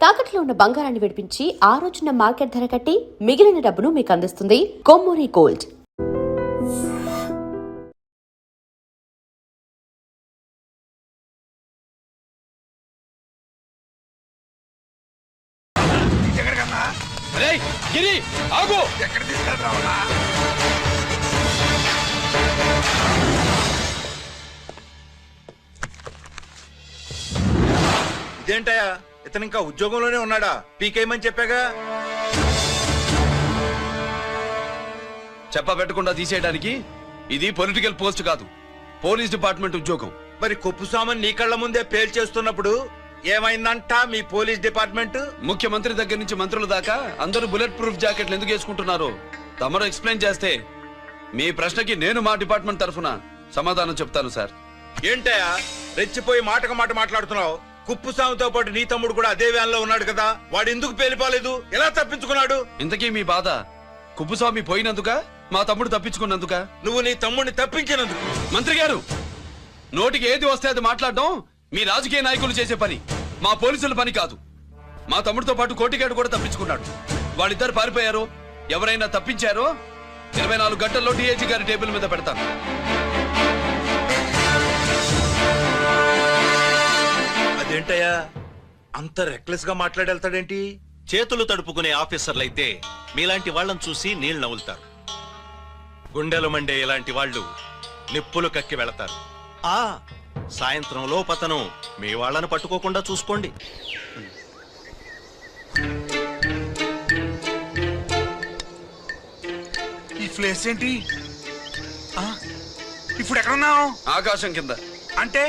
తాకట్లో ఉన్న బంగారాన్ని విడిపించి ఆ రోజున మార్కెట్ ధర కట్టి మిగిలిన డబ్బును మీకు అందిస్తుంది కొమ్మూరి గోల్డ్. ఇదేంటయా, ఇతను ఇంకా ఉద్యోగంలోనే ఉన్నాడా? పీకేయమని చెప్పాగా. చెప్పబెట్టకుండా తీసేయడానికి ఇది పొలిటికల్ పోస్ట్ కాదు, పోలీస్ డిపార్ట్మెంట్ ఉద్యోగం. మరి కొప్పుసామని నీ కళ్ళ ముందే పేల్చేస్తున్నప్పుడు ఏమైందంట మీ పోలీస్ డిపార్ట్మెంట్? ముఖ్యమంత్రి దగ్గర నుంచి మంత్రుల దాకా అందరూ బుల్లెట్ ప్రూఫ్ జాకెట్లు ఎందుకు వేసుకుంటున్నారు తమరు ఎక్స్ప్లెయిన్ చేస్తే మీ ప్రశ్నకి నేను మా డిపార్ట్మెంట్ తరఫున సమాధానం చెప్తాను సార్. ఏంటయా రెచ్చిపోయి మాటకు మాట మాట్లాడుతున్నావు? కుప్పుసామితో పాటు నీ తమ్ముడు కూడా అదే వ్యాన్ లో ఉన్నాడు కదా, వాడు ఎందుకు పేలిపోలేదు? ఎలా తప్పించుకున్నాడు? ఇంతకీ మీ బాధ కుప్పుస్వామి పోయినందుక, మా తమ్ముడు తప్పించుకున్నందుక? నువ్వు నీ తమ్ముడిని తప్పించినందుకు. మంత్రి గారు, నోటికి ఏది వస్తే అది మాట్లాడడం మీ రాజకీయ నాయకులు చేసే పని, మా పోలీసుల పని కాదు. మా తమ్ముడితో పాటు కోటిగాడు కూడా తప్పించుకున్నాడు. వాళ్ళిద్దరు పారిపోయారు. ఎవరైనా తప్పించారో 24 గంటల్లో డిఐజీ గారి టేబుల్ మీద పెడతాను. అదేంటయ్యా అంత రెక్లెస్ గా మాట్లాడేళ్తాడేంటి? చేతులు తడుపుకునే ఆఫీసర్లైతే మీలాంటి వాళ్ళని చూసి నీళ్లు నవ్వులుతారు. గుండెలు మండే ఇలాంటి వాళ్ళు నిప్పులు కక్కి వెళతారు. సాయంత్రం లోపతను మీ వాళ్ళని పట్టుకోకుండా చూసుకోండి. ఈ ప్లేస్ ఏంటి? ఇప్పుడు ఎక్కడున్నావు? ఆకాశం కింద. అంటే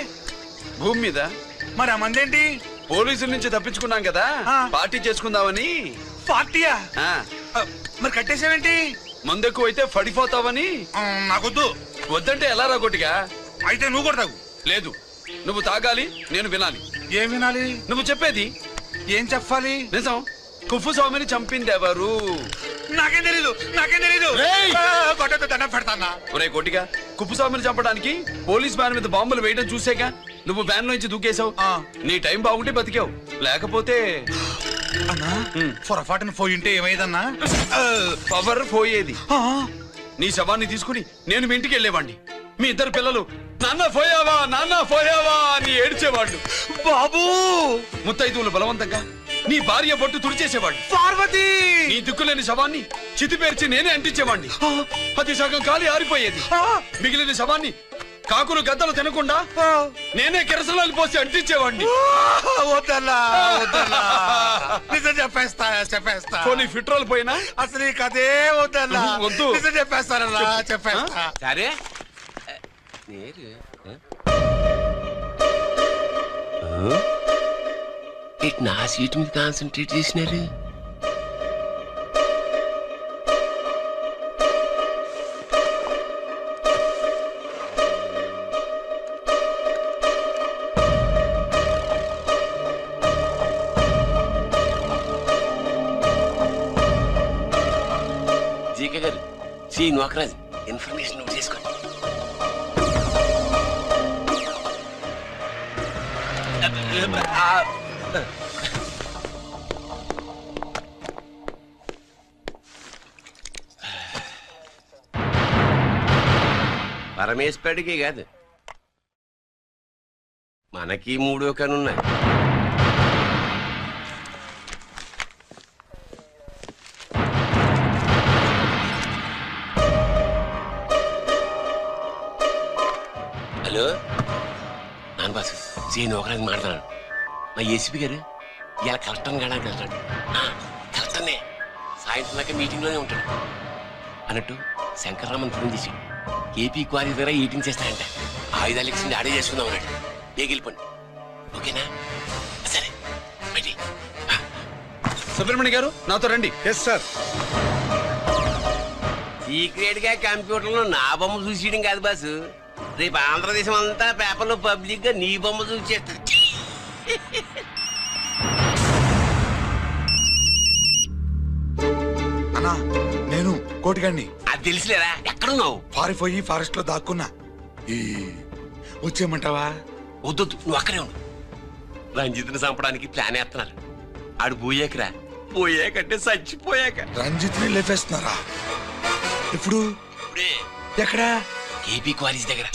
భూమి మీద. మరి ఆ మందేంటి? పోలీసుల నుంచి తప్పించుకున్నాం కదా, పార్టీ చేసుకుందామని. పార్టీయా? ఆ, మరి కట్టేసావేంటి? మందెక్కువ అయితే పడిపోతావని. నాకొద్దు. వద్దంటే ఎలా రాగొట్టిగా? అయితే నువ్వు కూడా తాగు. లేదు, నువ్వు తాగాలి, నేను వినాలి. ఏం వినాలి? నువ్వు చెప్పేది. ఏం చెప్పాలి? నిజం. కుప్పుస్వామిని చంపింది ఎవరు? నాకేం తెలీదు, నాకేం తెలీదు. కొట్టతో దండం పెడతానా? ఒరే కొట్టిగా, కుప్పుస్వామిని చంపడానికి పోలీస్ వ్యాన్ మీద బాంబులు వేయడం చూసాక నువ్వు వ్యాన్ నుంచి దూకేశావు. నీ టైం బాగుంటే బతికావు, లేకపోతే అన్నా పొరపాటున పోయింటే ఏమైందన్నా? పవర్ పోయేది. నీ శవాన్ని తీసుకుని నేను మీ ఇంటికి వెళ్ళేవాడిని. మీ ఇద్దరు పిల్లలు నాన్న పోయావా, నాన్న పోయావా అని ఏడ్చేవాళ్ళు. బాబు, ముత్తైదువులు బలవంతంగా నీ భార్య బొట్టు తుడిచేసేవాళ్ళు. పార్వతి, నీ దిక్కులేని శవాన్ని చితి పేర్చి నేనే అంటించేవాడిని. అది సగం కాలి ఆరిపోయేది. మిగిలిన శవాన్ని కాకులు గద్దలు తినకుండా నేనే కిరసనాలు పోసి అంటించేవాడిని. వద్దన్నా, వద్దన్నా. నిజం చెప్పేస్తా, చెప్పేస్తా. పోనీ ఫిట్రోల్ పోయినా అసలు ఈ కథే వద్దన్నా. వద్దు. నిజం చెప్పేస్తానన్నా, చెప్పేస్తా. సరే ఇటు నా సీటు మీద కాన్సన్ట్రేట్ చేసినారు. జీకే గారు, సి నోకరాజు ఇన్ఫర్మేషన్ నోట్ చేసుకోండి. పరమేశ్వరుడికి కాదు, మనకి 3 కనున్నాయి. హలో నాన్న బాసు, సీన్ ఒకరికి మాట్లాడు. మా ఏసీపీ గారు ఇలా కలెక్టర్ని కాడానికి వెళ్తాడు. కలెక్టర్నే సాయంత్రం దాకా మీటింగ్లోనే ఉంటాడు. అన్నట్టు శంకర్రామన్ ఫోన్ చేశాడు. ఏపీ క్వారీ దగ్గర ఈటింగ్ చేస్తాడంట. ఆయుధాలు ఇచ్చింది ఆడే చేసుకుందాం అన్నాడు. వెళ్ళిపోండి, ఓకేనా? సరే బయటి. సుబ్రహ్మణ్య గారు నాతో రండి. Yes sir. సీక్రెట్ గా కంప్యూటర్ లో నా బొమ్మ చూసేయడం కాదు బాసు, రేపు ఆంధ్రదేశం అంతా పేపర్లో పబ్లిక్ గా నీ బొమ్మ చూసేస్తా. అన్నా, నేను కోటిగాడిని. అది తెలిసిలేరా? ఎక్కడున్నావు? పారిపోయి ఫారెస్ట్ లో దాక్కున్నా. వచ్చేయమంటావా? వద్దు, నువ్వు అక్కడే ఉండు. రంజిత్ని చంపడానికి ప్లాన్ వేస్తున్నారు. ఆడు పోయాకరా. పోయాకంటే చచ్చిపోయాక. రంజిత్ ని లేపేస్తున్నారా ఇప్పుడు? ఇప్పుడే ఎక్కడా? కేపీ క్వారీస్ దగ్గర.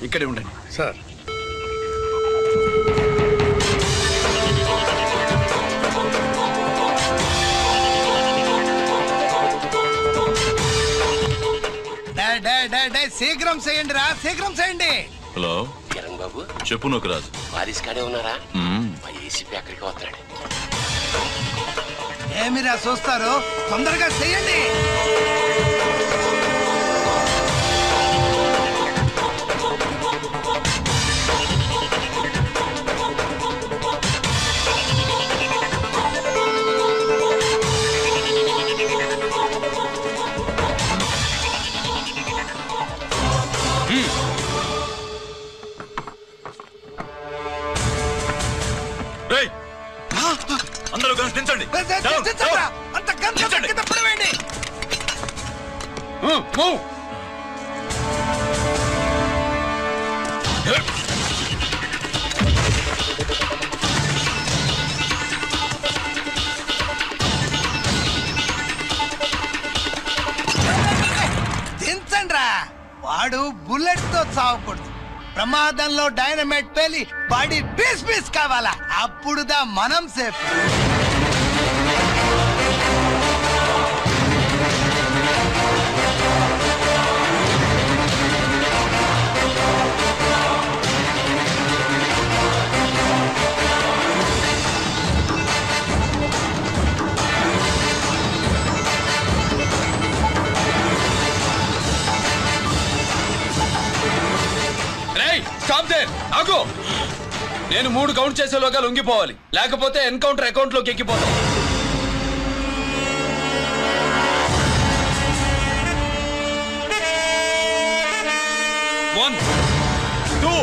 ఇక్కడే ఉండండి. సార్ శీఘ్రం చేయండి రా, శీఘ్రం చేయండి. హలో కిరణ్ బాబు, చెప్పు నోకరాజు. క్వారీస్ కాడే ఉన్నారా? మా ఏసీపీ అక్కడికి వస్తున్నాడు. ఏమిరా చూస్తారు, తొందరగా చేయండి. అందరూ కలిసి దించండి. అంత గంట కింద పడవేయండి. దించండి రా. వాడు బుల్లెట్ తో చావకూడదు. ప్రమాదంలో డైనమైట్ పేలి బాడీ పీస్ పీస్ కావాలా, అప్పుడుదా మనం సేఫ్. స్టాప్ దేర్, ఆగు. నేను 3 కౌంట్ చేసేలోగా లొంగిపోవాలి, లేకపోతే ఎన్కౌంటర్ అకౌంట్ లోకి ఎక్కిపోతాం. 1 2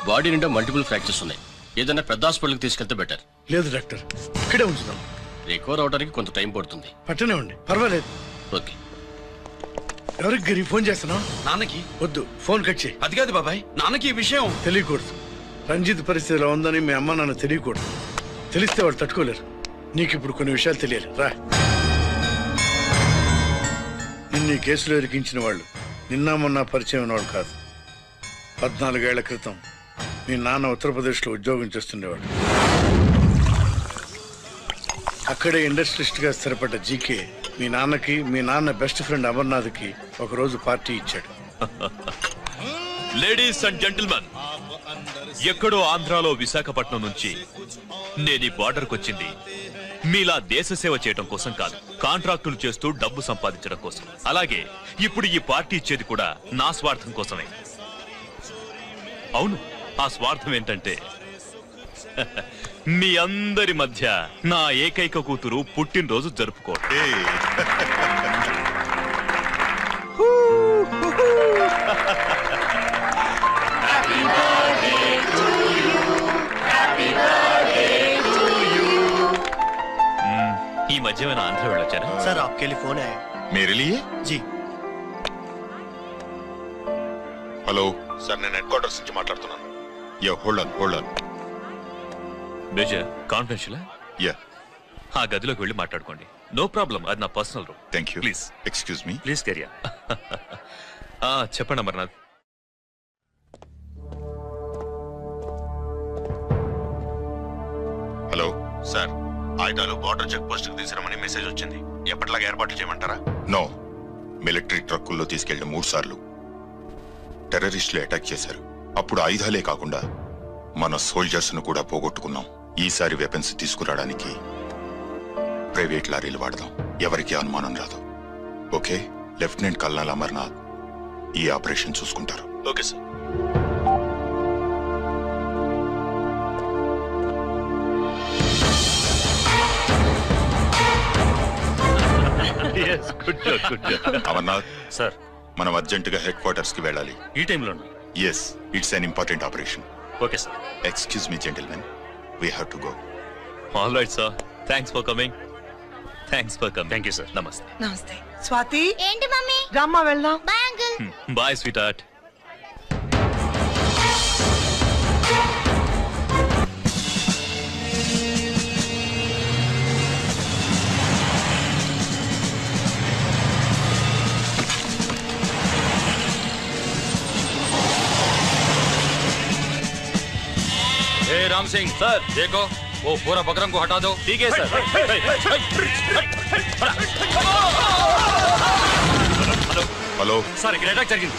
బాడీ నిండా మల్టిపుల్ ఫ్రాక్చర్స్ ఉన్నాయి. ఏదైనా పెద్ద హాస్పిటల్కి తీసుకెళ్తే బెటర్. లేదు డాక్టర్, ఇక్కడే ఉంచుదాం. రికవర్ అవడానికి కొంత టైం పడుతుంది. పట్టనే ఉండి పర్వాలేదు. ఓకే. ఎవరికి గిరి ఫోన్ చేస్తున్నావు? నాన్నకి. వద్దు, ఫోన్ కట్ చేయి. అది కాదు బాబాయ్, నాన్నకి ఈ విషయం తెలియకూడదు. రంజిత్ పరిస్థితిలో ఉందని మీ అమ్మ నాన్న తెలియకూడదు. తెలిస్తే వాళ్ళు తట్టుకోలేరు. నీకు ఇప్పుడు కొన్ని విషయాలు తెలియాలి. రా. నిన్ను ఈ కేసులో ఇరికించిన వాళ్ళు నిన్న మొన్న పరిచయం ఉన్నవాడు కాదు. 14 ఏళ్ల క్రితం మీ నాన్న ఉత్తరప్రదేశ్లో ఉద్యోగం చేస్తుండేవాడు. అక్కడే ఇండస్ట్రియలిస్ట్ గా స్థిరపడ్డ జీకే మీ నాన్నకి, మీ నాన్న బెస్ట్ ఫ్రెండ్ అమర్నాథ్కి ఒకరోజు పార్టీ ఇచ్చాడు. లేడీస్ అండ్ జెంటిల్మెన్, ఎక్కడో ఆంధ్రాలో విశాఖపట్నం నుంచి నేను ఈ బార్డర్కి వచ్చింది మీలా దేశ సేవ చేయడం కోసం కాదు, కాంట్రాక్టులు చేస్తూ డబ్బు సంపాదించడం కోసం. అలాగే ఇప్పుడు ఈ పార్టీ ఇచ్చేది కూడా నా స్వార్థం కోసమే. అవును, ఆ స్వార్థం ఏంటంటే మీ అందరి మధ్య నా ఏకైక కూతురు పుట్టినరోజు జరుపుకోవడం. ఈ మధ్య ఏమైనా ఆంధ్ర వెళ్ళొచ్చారా? सर आपके लिए फोन है। मेरे लिए? जी హలో సార్, నేను హెడ్ క్వార్టర్స్ నుంచి మాట్లాడుతున్నాను. Yeah, hold on. Major, confidential? Yeah, ఆ గదిలోకి వెళ్ళి మాట్లాడుకోండి. నో ప్రాబ్లం, అది నా personal room. Thank you. Please excuse me. Please కెరియా. చెప్పండి అమర్నాథ్. హలో సార్, ఆయుధాలు బార్డర్ చెక్ పోస్ట్ కు తీసుకురమని మెసేజ్ వచ్చింది. ఎప్పటిలాగా ఏర్పాట్లు చేయమంటారా? నో. మిలిటరీ ట్రక్కుల్లో తీసుకెళ్లిన 3 సార్లు టెర్రరిస్టులు అటాక్ చేశారు. అప్పుడు ఆయుధాలే కాకుండా మన సోల్జర్స్ ను కూడా పోగొట్టుకున్నాం. ఈసారి వెపన్స్ తీసుకురావడానికి ప్రైవేట్ లారీలు వాడదాం. ఎవరికి అనుమానం రాదు. ఓకే? లెఫ్టినెంట్ కల్నల్ అమర్నాథ్ ఈ ఆపరేషన్ చూసుకుంటారు. Okay sir. అమర్నాథ్ సార్, మనం అర్జెంటుగా హెడ్ క్వార్టర్స్ కి వెళ్ళాలి. ఈ టైంలో yes, it's an important operation. Okay sir. Excuse me gentlemen, we have to go. All right sir. Thanks for coming. Thank you sir. నమస్తే. నమస్తే. స్వాతి, ఏంటి మమ్మీ? రమ్మా వెళ్దాం. Bye uncle. Bye sweetheart. Ram Singh sir, देखो वो पूरा बकरम को हटा दो. ठीक है सर. హలో సార్, ఇక్కడ అటాక్ జరిగింది.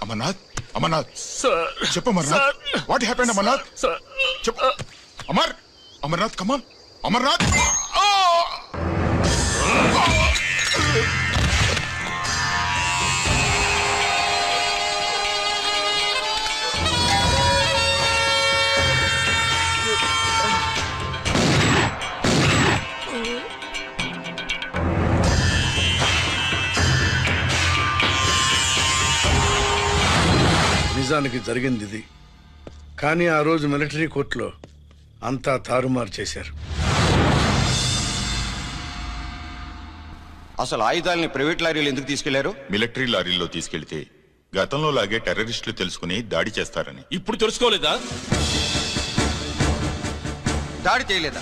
అమర్నాథ్, అమర్నాథ్ చెప్పు. Amarnath, what happened? అమర్నాథ్ చెప్పు. అమర్నాథ్ కమాన్. అమర్నాథ్, నిజానికి జరిగింది ఇది. కానీ ఆ రోజు మిలిటరీ కోర్టులో అంతా తారుమారు చేశారు. అసలు ఆయుధాలని ప్రైవేట్ లారీలు ఎందుకు తీసుకెళ్లారు? మిలిటరీ లారీల్లో తీసుకెళ్తే గతంలో లాగే టెర్రరిస్టులు తెలుసుకుని దాడి చేస్తారని. ఇప్పుడు తెలుసుకోలేదా? దాడి చేయలేదా?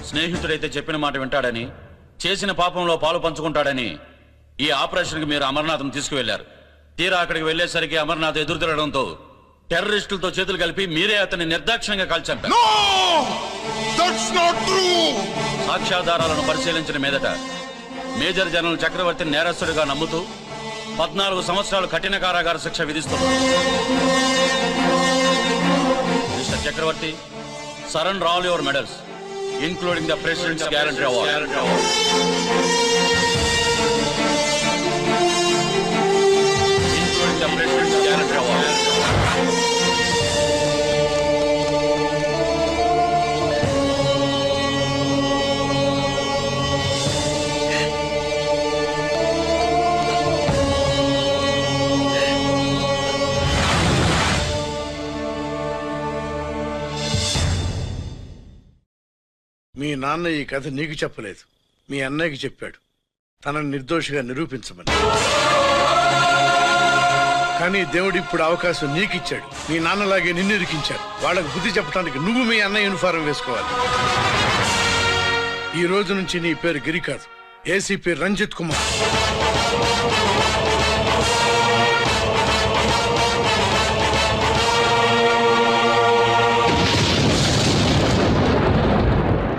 స్నేహితుడైతే చెప్పిన మాట వింటాడని, చేసిన పాపంలో పాలు పంచుకుంటాడని ఈ ఆపరేషన్కి మీరు అమర్నాథ్ను తీసుకువెళ్లారు. తీరా అక్కడికి వెళ్లేసరికి అమర్నాథ్ ఎదురు తిరగడంతో టెర్రరిస్టులతో చేతులు కలిపి మీరే అతన్ని నిర్దాక్షిణ్యంగా కాల్చంపారు. సాక్ష్యాధారాలను పరిశీలించిన మీదట మేజర్ జనరల్ చక్రవర్తిని నేరస్తుడిగా నమ్ముతూ 14 సంవత్సరాలు కఠిన కారాగార శిక్ష విధిస్తున్నారు. Mister Chakravarthi, surrender all your medals including the president's guarantee award. The President's Guarantee Award. మీ నాన్న ఈ కథ నీకు చెప్పలేదు, మీ అన్నయ్యకి చెప్పాడు, తనని నిర్దోషిగా నిరూపించమని. కానీ దేవుడు ఇప్పుడు అవకాశం నీకు ఇచ్చాడు. మీ నాన్నలాగే నిన్ను ఇరికించాడు. వాళ్ళకు బుద్ధి చెప్పడానికి నువ్వు మీ అన్నయ్య యూనిఫారం వేసుకోవాలి. ఈ రోజు నుంచి నీ పేరు గిరి కాదు, ఏసీపీ రంజిత్ కుమార్.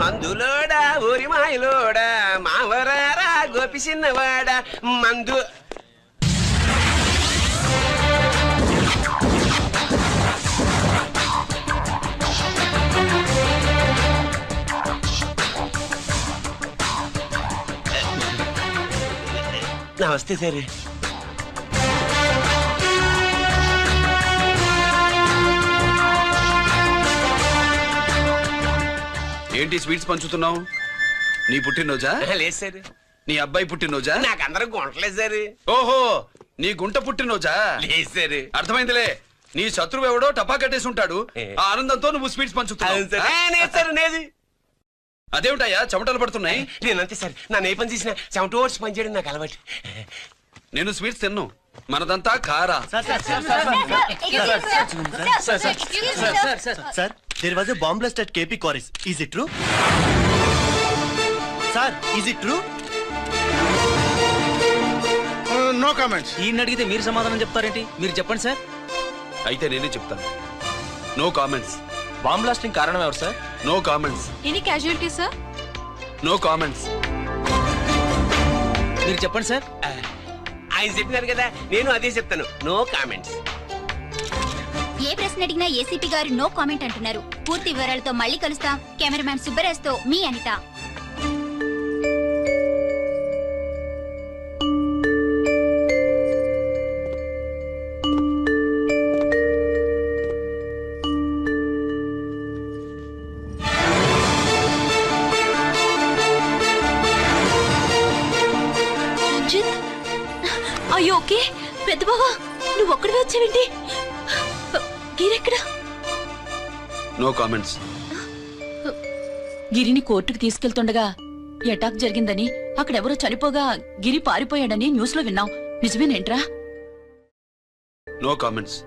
మందులోడా ఊరి మాయలోడా మావరారా గోపి చిన్నవాడా మందు. నమస్తే సార్. ఏంటి స్వీట్స్ పంచుతున్నావు? నీ పుట్టినరోజా? లేదు సార్. నీ అబ్బాయి పుట్టినరోజా? నాకు అందరూ గుంటలేదు సార్. ఓహో, నీ గుంట పుట్టినరోజా? లేదు సార్. అర్థమైందిలే. నీ శత్రువు ఎవడో టపా కట్టేసి ఉంటాడు. ఆ ఆనందంతో నువ్వు స్వీట్స్ పంచుతున్నావు. అదేమిటయ్యా చెమటలు పడుతున్నాయి? నేనంతే సార్, నన్ను ఏ పని చేసినా చెమట ఓడ్చి పని చేయడం నాకు అలవాటు. నేను స్వీట్స్ తిన్ను, మనదంతా కారా. Sir, there was a bomb blast at KP Quarries. Is it true? Sir, is it true? No comments. ఈయన అడిగితే మీరు సమాధానం చెప్తారేంటి? మీరు చెప్పండి సార్. అయితే నేనే చెప్తాను. No comments. బాంబ్ బ్లాస్టింగ్ కారణం ఎవరు sir? No comments. Any casualty sir? No comments. మీరు చెప్పండి సార్. ఆయన చెప్పినారు కదా, నేను అదే చెప్తాను. No comments. ఏ ప్రశ్న అడిగినా ఏసీపీ గారు నో కామెంట్ అంటున్నారు. పూర్తి వివరాలతో మళ్ళీ కలుస్తాం. కెమెరామ్యాన్ సుబ్బరాజ్తో మీ అనిత. అయ్యో ఓకే. పెద్ద బావా, నువ్వు ఒక్కడివే వచ్చావేంటి? గిరెక్కడా? No comments. గిరిని కోర్టుకు తీసుకెళ్తుండగా అటాక్ జరిగిందని, అక్కడెవరో చనిపోగా గిరి పారిపోయాడని న్యూస్ లో విన్నాం. నిజమేనేంట్రా? No comments.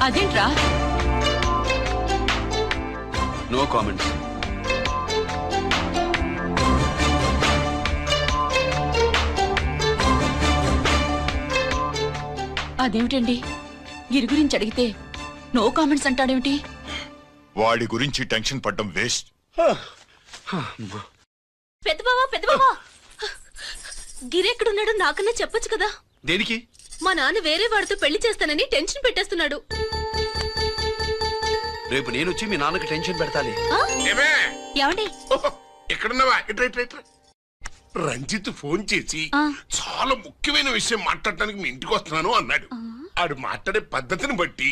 అదేంట్రా? No comments. అదేమిటండి, గిరి గురించి అడిగితే నో కామెంట్స్ అంటాడేమిటి? వాడి గురించి టెన్షన్ పడ్డం వేస్ట్. పెద్ద బావా, గిరి ఎక్కడున్నాడో నాకన్నా చెప్పొచ్చు కదా. దేనికి? మా నాన్న వేరే వాడితో పెళ్లి చేస్తానని టెన్షన్ పెట్టేస్తున్నాడు. రేపు నేను వచ్చి మీ నాన్నకి టెన్షన్ పెడతాలి. ఏమండి? ఎక్కడున్నావా? రంజిత్ ఫోన్ చేసి చాలా ముఖ్యమైన విషయం మాట్లాడటానికి మీ ఇంటికి వస్తున్నాను అన్నాడు. ఆడు మాట్లాడే పద్ధతిని బట్టి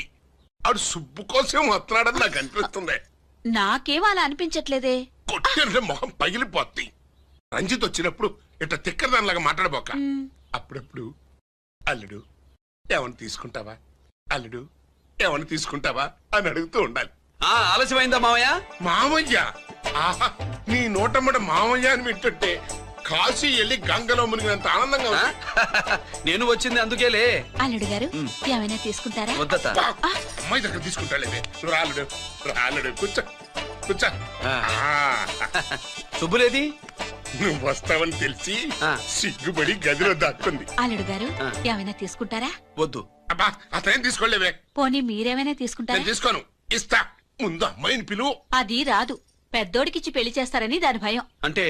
ఆడు సుబ్బు కోసం వస్తున్నాడని నాకు అనిపిస్తుంది. నాకేం అలా అనిపించట్లేదే. కొట్టిన మొహం పగిలిపోద్ది. రంజిత్ వచ్చినప్పుడు ఇట్లా తిక్కరదానిలాగా మాట్లాడబోక. అప్పుడప్పుడు అల్లుడు ఏమన్నా తీసుకుంటావా, అల్లుడు ఏమన్నా తీసుకుంటావా అని అడుగుతూ ఉండాలి. ఆలస్యమైందా మావయ్య? మామయ్య? ఆహా, నీ నోటమ్మడ మామయ్య అని వింటుంటే కాశీ వెళ్ళి గంగలో మునిగినంత ఆనందంగా ఉంది. నేను వచ్చింది అందుకేలే. అల్లుడు గారు ఏమైనా తీసుకుంటారా? వద్దత. అమ్మాయి దగ్గర తీసుకుంటాలేవే. నువ్వు రాలుడు రాలుడు, కూర్చో కూర్చో. శుభులేది? నువ్వు వస్తావని తెలిసి సిగ్గుపడి గదిలో దాక్కుంది. అల్లుడు గారు ఏమైనా తీసుకుంటారా? వద్దు. అబ్బా, అతనేం తీసుకోలేవే. పోనీ మీరేమైనా తీసుకుంటారా? నేను తీసుకోను, ఇస్తా. ముందు అమ్మాయిని పిలువు. అది రాదు. పెద్దోడికిచ్చి పెళ్లి చేస్తారని దాని భయం. అంటే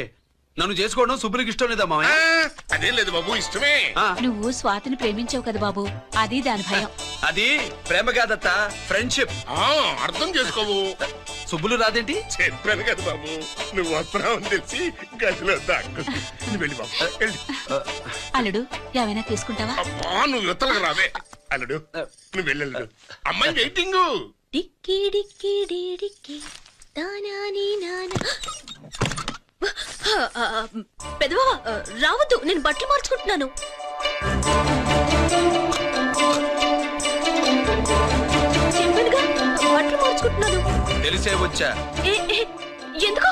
నన్ను చేసుకోవడం శుభ్రికి ఇష్టం లేదా మావయ్య? అదేం లేదు బాబు, ఇష్టమే. నువ్వు స్వాతిని ప్రేమించావు కదా బాబు, అది దాని భయం. అది ప్రేమ కాదత్త, ఫ్రెండ్షిప్. అర్థం చేసుకోవు. శుభులు రాదేంటి? చెప్పాను కదా బాబు, నువ్వు వస్తున్నావని తెలిసి గదిలో దాక్కు. నువ్వు వెళ్ళి బాబు, వెళ్ళి. అల్లుడు ఏమైనా తీసుకుంటావా? అబ్బా, నువ్వు యువతలకు రావే. అల్లుడు నువ్వు వెళ్ళడు, అమ్మాయి వెయిటింగ్. డిక్కి డిక్కి డిక్కి తానాని నానా. పెద్దవా రావద్దు, నేను బట్టలు మార్చుకుంటున్నాను. చెప్పానుగా, బట్టలు మార్చుకుంటున్నాను. తెలిసే వచ్చా. ఎందుకు?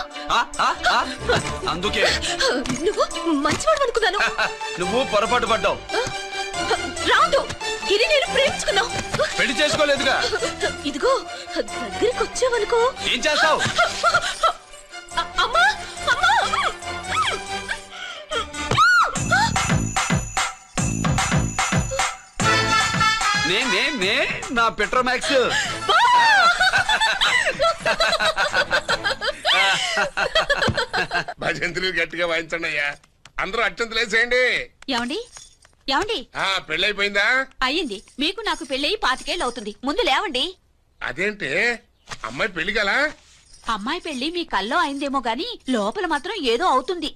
అందుకే. నువ్వు మంచివాడు అనుకున్నాను. నువ్వు పొరపాటు పడ్డావు. రాదు, గిరి నేను ప్రేమించుకున్నావు. పెళ్లి చేసుకోలేదుగా. ఇదిగో దగ్గరికి వచ్చావనుకో. ఏం చేస్తావు? అమ్మా అమ్మా, నే నా పెట్రోమాక్స్. భజంతులు గట్టిగా వాయించండి అయ్యా. అందరూ అత్యంతలు వేసేయండి. ఏమండి ఏమండి, పెళ్ళైపోయిందా? అయ్యింది. మీకు నాకు పెళ్ళయి 25 ఏళ్ళు అవుతుంది. ముందు లేవండి. అదేంటే అమ్మాయి పెళ్లి గల? అమ్మాయి పెళ్లి మీ కల్లో అయిందేమో గాని లోపల మాత్రం ఏదో అవుతుంది.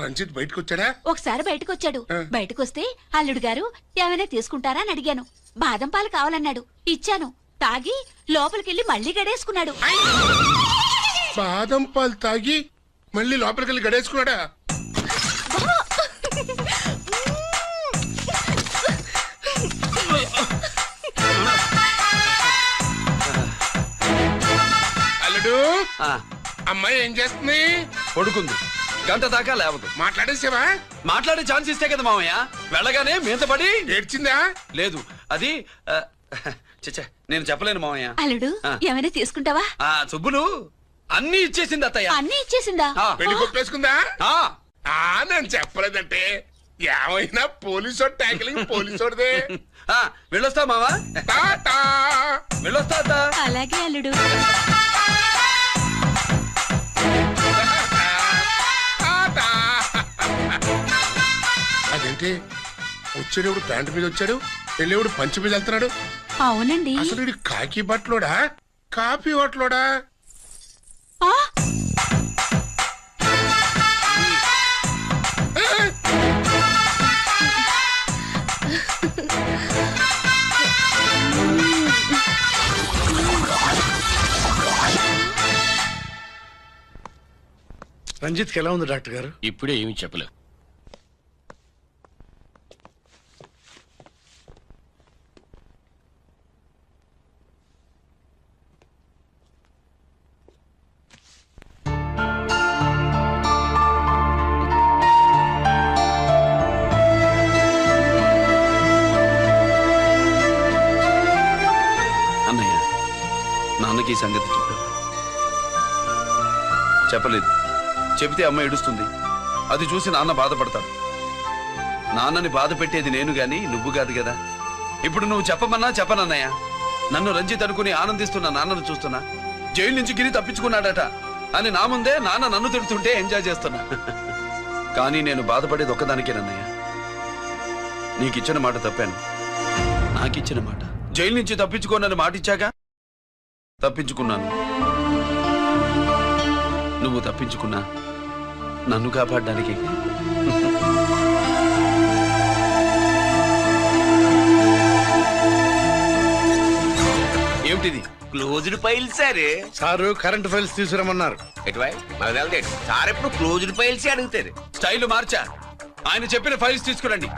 రంజిత్ బయటకు వచ్చాడా? ఒకసారి బయటకు వచ్చాడు. బయటకు వస్తే అల్లుడు గారు ఏమైనా తీసుకుంటారా అని అడిగాను. బాదం పాలు కావాలన్నాడు, ఇచ్చాను. తాగి లోపలికెళ్ళి మళ్ళీ గడేసుకున్నాడు. బాదం పాలు తాగి మళ్ళీ లోపలికెళ్ళి గడేసుకున్నాడా? బావా, అమ్మాయి ఏం చేస్తుంది? పడుకుంది. గంట దాకా లేవదు. మాట్లాడేసావా? మాట్లాడే ఛాన్స్ ఇస్తే కదా మామయ్య. వెళ్ళగానే మీద పడి ఏడ్చిందా? లేదు, అది చచ్చా నేను చెప్పలేను మామయ్య. అల్లుడు ఏమైనా తీసుకుంటావా? సుబ్బులు అన్ని ఇచ్చేసింది అత్తయ్య. అన్ని ఇచ్చేసిందా? పెళ్లి కొప్పేసుకుందా? నేను చెప్పలేదంటే ఏమైనా పోలీసోడు ట్యాకిలింగ్ పోలీసోడిదే. వెళ్ళొస్తా మావా. వెళ్ళొస్తా అత్త. అలాగే అల్లుడు. అదేంటి వచ్చేటప్పుడు ప్యాంటు మీద వచ్చాడు, వెళ్ళేవాడు పంచి మీద వెళ్తున్నాడు? అవునండి. అసలు వీడు కాకి బట్టలోడా కాఫీ హోటలోడా? రంజిత్కి ఎలా ఉంది డాక్టర్ గారు? ఇప్పుడే ఏమి చెప్పలేవు. అన్నయ్య, నాన్నకి ఈ సంగతి చెప్పావా? చెప్పలేదు. చెబితే అమ్మ ఏడుస్తుంది. అది చూసి నాన్న బాధపడతాడు. నాన్నని బాధ పెట్టేది నేను గాని నువ్వు కాదు కదా. ఇప్పుడు నువ్వు చెప్పమన్నా చెప్పనన్నయ్య. నన్ను రంజిత్ అనుకుని ఆనందిస్తున్న నాన్నను చూస్తున్నా. జైలు నుంచి గిరి తప్పించుకున్నాడట అని నా ముందే నాన్న నన్ను తిడుతుంటే ఎంజాయ్ చేస్తున్నా. కానీ నేను బాధపడేది ఒక్కదానికేనన్నయ్య. నీకిచ్చిన మాట తప్పాను. నాకిచ్చిన మాట జైలు నుంచి తప్పించుకోనని మాట ఇచ్చాగా తప్పించుకున్నాను. నువ్వు తప్పించుకున్నా నన్ను కాపాడడానికి. ఏమిటిది? Closed files sir. Sir current files తీసుకురమ్మన్నారు. సార్ ఎప్పుడు క్లోజ్డ్ ఫైల్స్ అడుగుతారు. స్టైల్ మార్చా. ఆయన చెప్పిన ఫైల్స్ తీసుకురండి.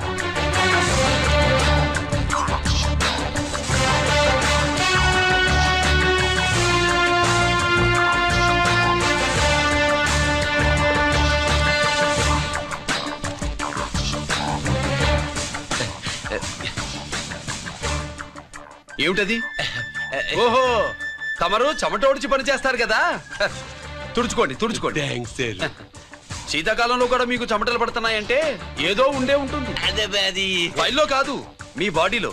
ఏమిటది? ఓహో, తమరు చెమట ఓడిచి పని చేస్తారు కదా. తుడుచుకోండి తుడుచుకోండి. శీతాకాలంలో కూడా మీకు చెమటలు పడుతున్నాయంటే ఏదో ఉండే ఉంటుంది. ఫైల్లో కాదు, మీ బాడీలో.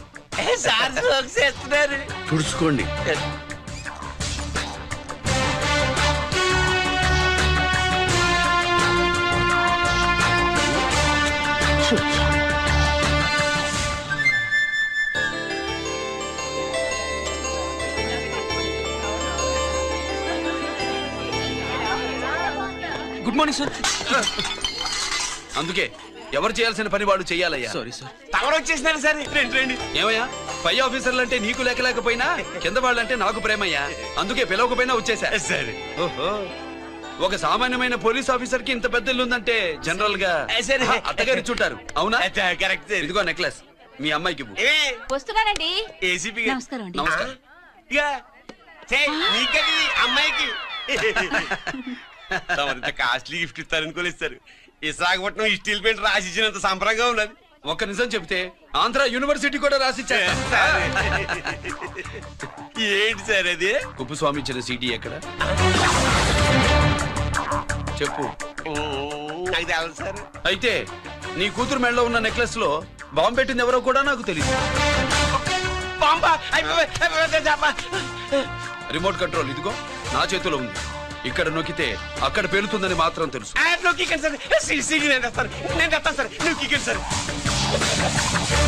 తుడుచుకోండి. Good morning sir. అందుకే ఎవరు చేయాల్సిన పని వాళ్ళు చెయ్యాలయ్యా. Sorry sir. తమరు వచ్చేసినారు సార్. రండి. ఏమయ్యా, పై ఆఫీసర్లు అంటే నీకు లేకపోయినా కింద వాళ్ళంటే నాకు ప్రేమయ్యా. అందుకే పిలవకపోయినా వచ్చేసా. సరే. ఓహో, ఒక సామాన్యమైన పోలీస్ ఆఫీసర్ కి ఇంత పెద్ద ఇల్లు ఉందంటే జనరల్ గా అత్తగారి చుట్టారు. అవునా? కరెక్ట్. ఇదిగో నెక్లెస్ మీ అమ్మాయికి. వస్తున్నానండి. ఏసీపీ నమస్కారం అండి. నమస్కారం. అమ్మాయికి కాస్ట్లీ గిఫ్ట్ ఇస్తారనుకోలేదు సార్. విశాఖపట్నం ఈ స్టీల్ పెయింట్ రాసిచ్చినంత సంబరంగా ఉన్నది. ఒక్క నిజం చెప్తే ఆంధ్ర యూనివర్సిటీ కూడా రాసిచ్చా. ఏంటి సార్ అది? కుప్పస్వామి ఇచ్చిన సీడీ ఎక్కడ చెప్పు. నాకు తెలదు సార్. అయితే నీ కూతురు మెడలో ఉన్న నెక్లెస్ లో బాంబు పెట్టింది ఎవరో కూడా నాకు తెలియదు. రిమోట్ కంట్రోల్ ఇదిగో నా చేతిలో ఉంది. ఇక్కడ నొక్కితే అక్కడ పేలుతుందని మాత్రం తెలుసు. నేను తెస్తాను సార్. నువ్వు సార్